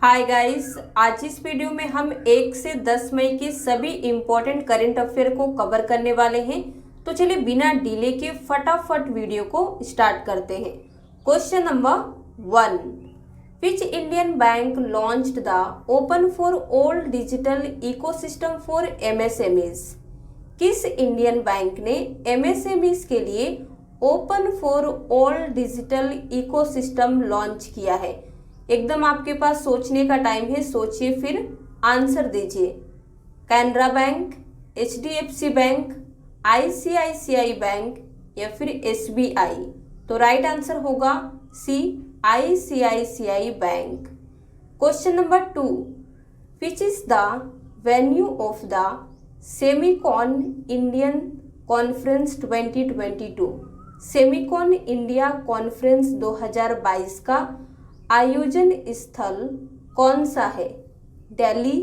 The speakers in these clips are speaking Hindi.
हाय गाइस, आज इस वीडियो में हम 1 से 10 मई के सभी इम्पोर्टेंट करंट अफेयर को कवर करने वाले हैं। तो चलिए बिना डिले के फटाफट वीडियो को स्टार्ट करते हैं। Question number 1, which Indian bank launched the open for all digital ecosystem for MSMEs? किस इंडियन बैंक ने एमएसएमईज के लिए open for all digital ecosystem launch किया है? एकदम आपके पास सोचने का टाइम है, सोचिए फिर आंसर दीजिए। Canara bank, HDFC bank, ICICI bank या फिर एसबीआई? तो राइट आंसर होगा C, ICICI bank. Question number 2, which is the venue of the Semicon Indian conference 2022? Semicon India conference 2022 का आयोजन स्थल कौन सा है? दिल्ली,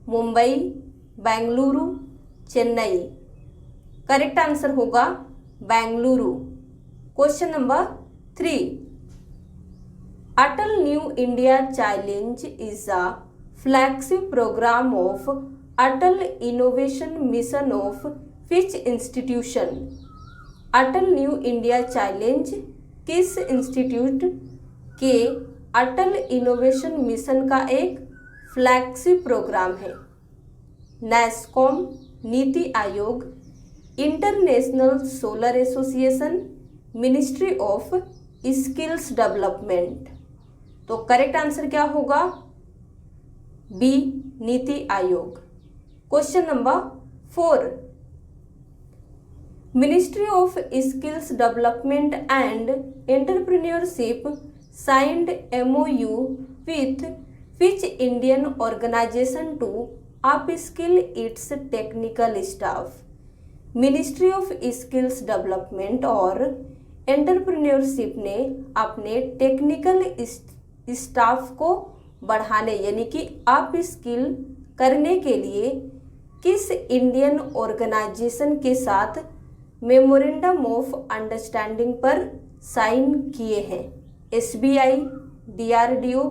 मुंबई, बेंगलुरु, चेन्नई? करेक्ट आंसर होगा Bengaluru. Question number 3, Atal new India challenge is a flagship programme of Atal innovation mission of which institution? Atal new India challenge किस इंस्टीट्यूट के अटल इनोवेशन मिशन का एक फ्लैगशिप प्रोग्राम है? NASSCOM, NITI Aayog, international solar association, ministry of skills development? तो करेक्ट आंसर क्या होगा? B, NITI Aayog. Question number 4, ministry of skills development and entrepreneurship signed MOU with which Indian organization to upskill its technical staff? Ministry of skills development और एंटरप्रेन्योरशिप ने अपने टेक्निकल स्टाफ को बढ़ाने यानी कि अप स्किल करने के लिए किस इंडियन ऑर्गेनाइजेशन के साथ मेमोरेंडम ऑफ अंडरस्टैंडिंग पर साइन किए हैं? SBI, DRDO,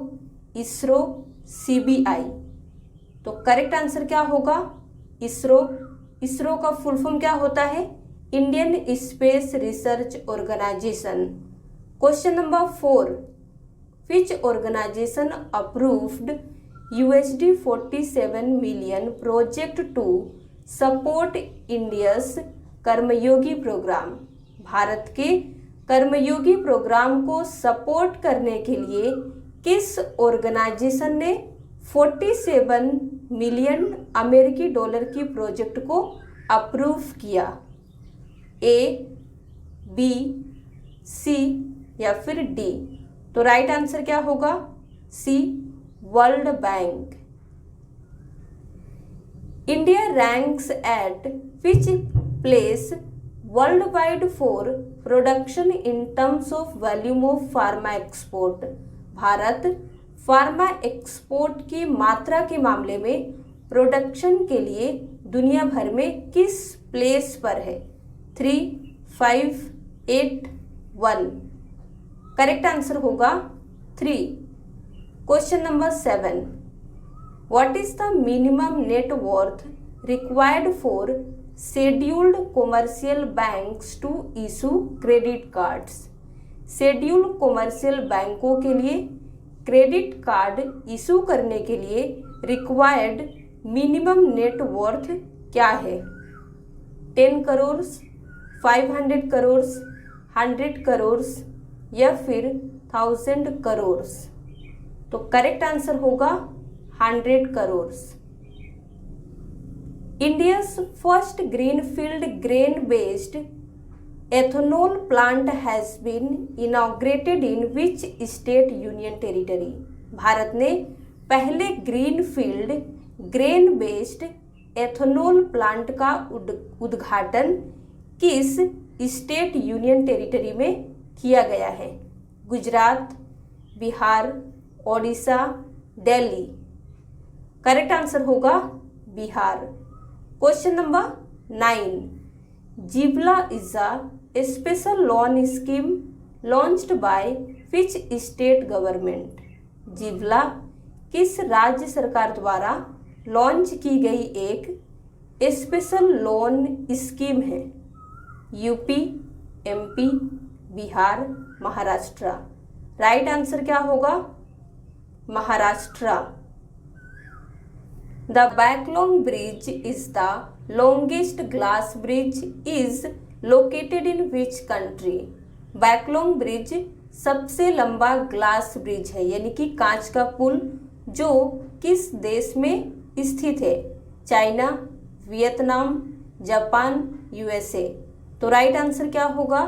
ISRO, CBI? तो करेक्ट आंसर क्या होगा? इसरो। इसरो का फुल फॉर्म क्या होता है? Indian space research organisation. Question number 4, which organisation approved $47 million project to support India's Karmayogi programme? Bharat के कर्मयोगी प्रोग्राम को सपोर्ट करने के लिए किस ऑर्गेनाइजेशन ने 47 मिलियन अमेरिकी डॉलर की प्रोजेक्ट को अप्रूव किया? ए, बी, सी या फिर डी? तो राइट आंसर क्या होगा? C, world bank. India ranks at which place worldwide for production in terms of volume of pharma export? Bharat pharma export की मात्रा के मामले में प्रोडक्शन के लिए दुनिया भर में किस प्लेस पर है? 3, 5, 8, 1? करेक्ट आंसर होगा 3। Question number 7, what is the minimum net worth required for scheduled commercial banks to issue credit cards? Scheduled commercial बैंकों के लिए क्रेडिट कार्ड इशू करने के लिए रिक्वायर्ड मिनिमम नेट वर्थ क्या है? 10 करोड़, 500 करोड़, 100 करोड़ या फिर 1000 करोड़? तो करेक्ट आंसर होगा 100 crore. India's first greenfield grain-based ethanol plant has been inaugurated in which state union territory? Bharat ने पहले greenfield grain based ethanol plant का उद्घाटन किस स्टेट यूनियन टेरिटरी में किया गया है? गुजरात, बिहार, ओडिशा, दिल्ली? करेक्ट आंसर होगा बिहार। क्वेश्चन नंबर 9, जिबला is a special loan scheme launched by which state government? जिबला किस राज्य सरकार द्वारा लॉन्च की गई एक स्पेशल लोन स्कीम है? UP, MP, Bihar, Maharashtra. Right answer क्या होगा? Maharashtra. The Bach Long bridge is the longest glass bridge is located in which country? Bach Long bridge सबसे लंबा ग्लास ब्रिज है, यानी कि कांच का पुल, जो किस देश में स्थित है? China, Vietnam, Japan, USA. तो राइट आंसर क्या होगा?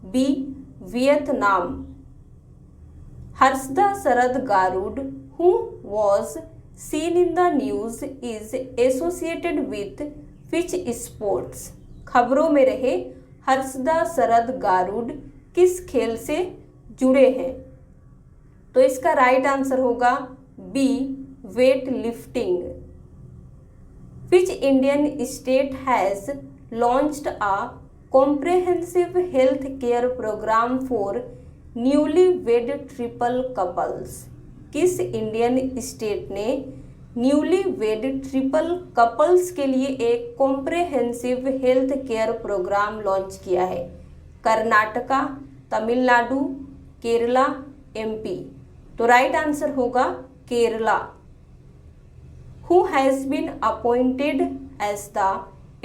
B, Vietnam. Harshada Sharad Garud who was seen in the news is associated with which sports? खबरों में रहे हर्षदा शरद गारुड किस खेल से जुड़े हैं? तो इसका राइट आंसर होगा B, weightlifting. Which Indian state has launched a comprehensive health care program for newly-wed triple couples? किस इंडियन स्टेट ने न्यूली वेड ट्रिपल कपल्स के लिए एक comprehensive health care programme launch किया है? कर्नाटका, तमिलनाडु, केरला, एमपी। तो राइट आंसर होगा Kerala. Who has been appointed as the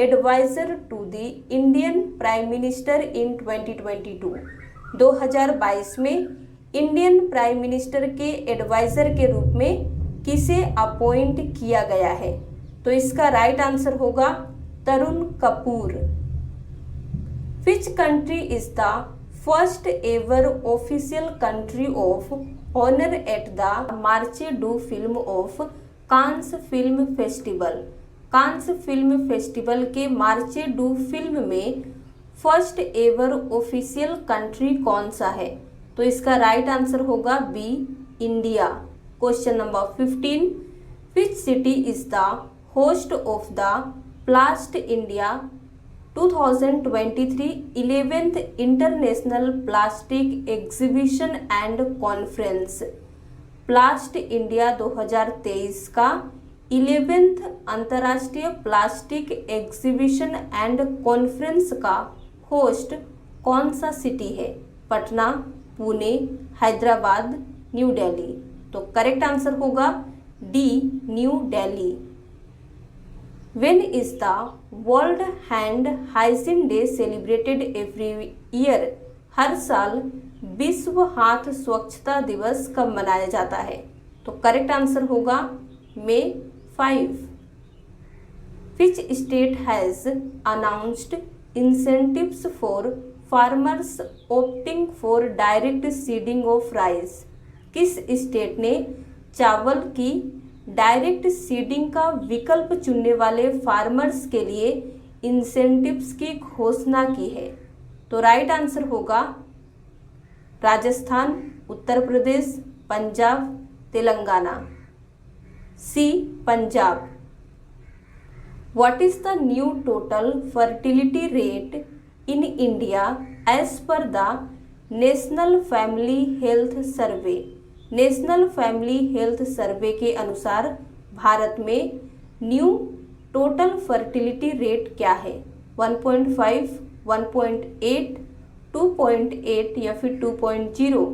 adviser to the Indian prime minister in 2022? 2022 में इंडियन प्राइम मिनिस्टर के एडवाइजर के रूप में किसे अपॉइंट किया गया है? तो इसका राइट आंसर होगा Tarun Kapoor. Which country is the first ever official country of honour at the Marche du film of Cannes film festival? Cannes film festival के मार्चे डू फिल्म में फर्स्ट एवर ऑफिशियल कंट्री कौन सा है? तो इसका राइट आंसर होगा B, India. Question number 15, which city is the host of the Plast India 2023 11th international plastic exhibition and conference? Plast India 2023 का 11th अंतर्राष्ट्रीय प्लास्टिक एग्जीबिशन एंड कॉन्फ्रेंस का होस्ट कौन सा सिटी है? पटना, पुणे, हैदराबाद, न्यू दिल्ली। तो करेक्ट आंसर होगा D, New Delhi. When is the world hand hygiene day celebrated every year? हर साल विश्व हाथ स्वच्छता दिवस कब मनाया जाता है? तो करेक्ट आंसर होगा May 5। Which state has announced incentives for farmers opting for direct seeding of rice? किस स्टेट ने चावल की डायरेक्ट सीडिंग का विकल्प चुनने वाले फार्मर्स के लिए इंसेंटिव्स की घोषणा की है? तो राइट आंसर होगा राजस्थान, उत्तर प्रदेश, पंजाब, तेलंगाना। सी, Punjab. What is the new total fertility rate in India as per the National Family Health Survey? National family health survey के अनुसार भारत में न्यू टोटल फर्टिलिटी रेट क्या है? 1.5, 1.8, 2.8 या फिर 2.0?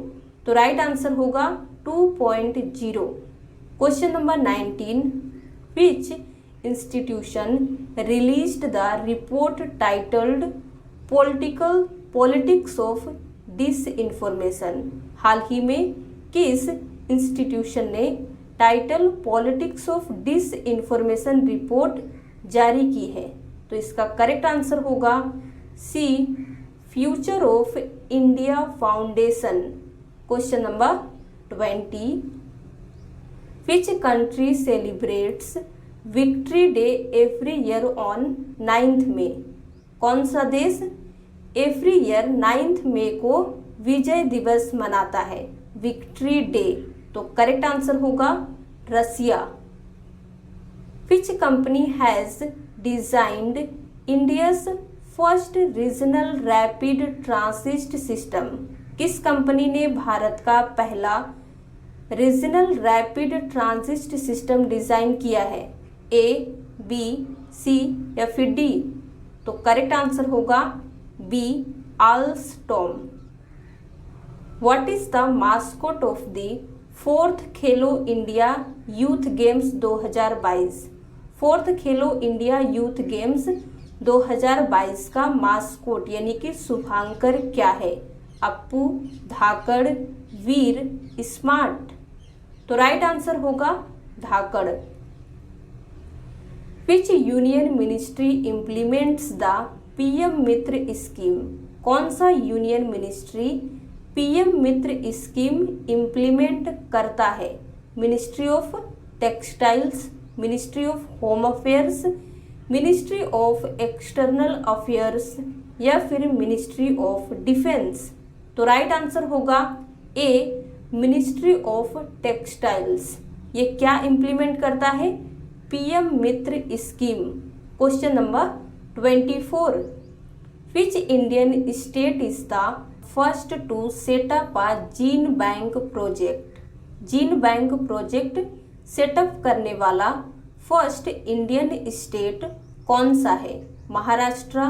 तो राइट आंसर होगा 2.0। Question number 19, which institution released the report titled Politics of Disinformation? हाल ही में किस इंस्टीट्यूशन ने title politics of disinformation report जारी की है? तो इसका करेक्ट आंसर होगा C, future of India foundation. Question number 20, which country celebrates victory day every year on 9th May? कौन सा देश एवरी ईयर 9th May को विजय दिवस मनाता है, विक्ट्री डे? तो करेक्ट आंसर होगा Russia. Which company has designed India's first regional rapid transit system? किस कंपनी ने भारत का पहला regional rapid transit system design किया है? ए, बी, सी या फिर डी? तो करेक्ट आंसर होगा B, Alstom. What is the mascot of the 4th Khelo India youth games 2022? 4th Khelo India youth games 2022 का मास्कोट यानी कि शुभांकर क्या है? अप्पू, धाकड़, वीर, स्मार्ट? तो राइट आंसर होगा Dhakad. Which union ministry implements the PM Mitra scheme? कौन सा union ministry PM Mitra scheme implement करता है? Ministry of textiles, ministry of home affairs, ministry of external affairs या फिर मिनिस्ट्री ऑफ डिफेंस? तो राइट आंसर होगा ए, मिनिस्ट्री ऑफ टेक्सटाइल्स। ये क्या इम्प्लीमेंट करता है? PM Mitra scheme. Question number 24, which Indian state is the first to set up a gene bank project? Gene bank project setup करने वाला फर्स्ट इंडियन स्टेट कौन सा है? महाराष्ट्र,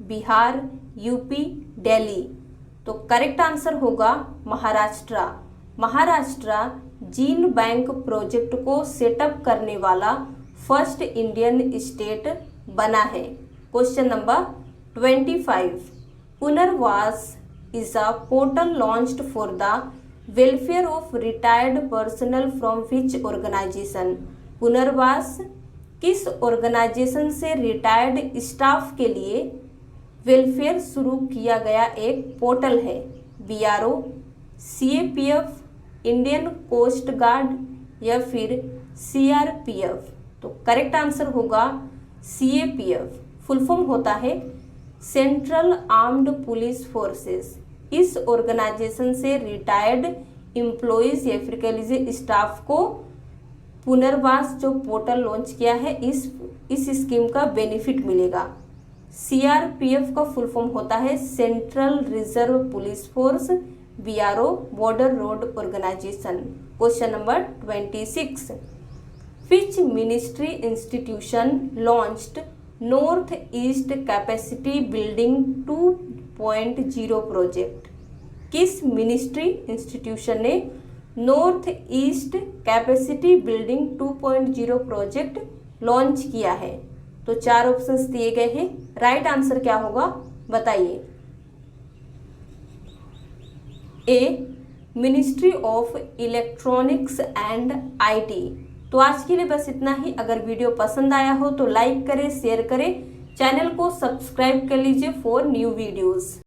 बिहार, यूपी, दिल्ली? तो करेक्ट आंसर होगा Maharashtra. Maharashtra gene bank project को सेटअप करने वाला फर्स्ट इंडियन स्टेट बना है। क्वेश्चन नंबर 25, पुनर्वास is a portal launched for the welfare of retired personnel from which organization? पुनर्वास किस ऑर्गेनाइजेशन से रिटायर्ड स्टाफ के लिए वेलफेयर शुरू किया गया एक पोर्टल है? BRO, CAPF, Indian coast guard या फिर सीआरपीएफ? तो करेक्ट आंसर होगा सीएपीएफ। फुल फॉर्म होता है सेंट्रल आर्म्ड पुलिस फोर्सेस। इस ऑर्गेनाइजेशन से रिटायर्ड एम्प्लॉयज या फिर कह लीजिए स्टाफ को पुनर्वास जो पोर्टल लॉन्च किया है इस स्कीम का बेनिफिट मिलेगा। सीआरपीएफ का फुल फॉर्म होता है central reserve police force, BRO border road organisation. Question number 26, which ministry institution launched north east capacity building 2.0 project? किस मिनिस्ट्री इंस्टीट्यूशन ने north east capacity building 2.0 project launch किया है? तो 4 ऑप्शंस दिए गए हैं। राइट आंसर क्या होगा बताइए। A, ministry of electronics and IT. तो आज के लिए बस इतना ही। अगर वीडियो पसंद आया हो तो लाइक करें, शेयर करें, चैनल को सब्सक्राइब कर लीजिए फॉर न्यू वीडियोस।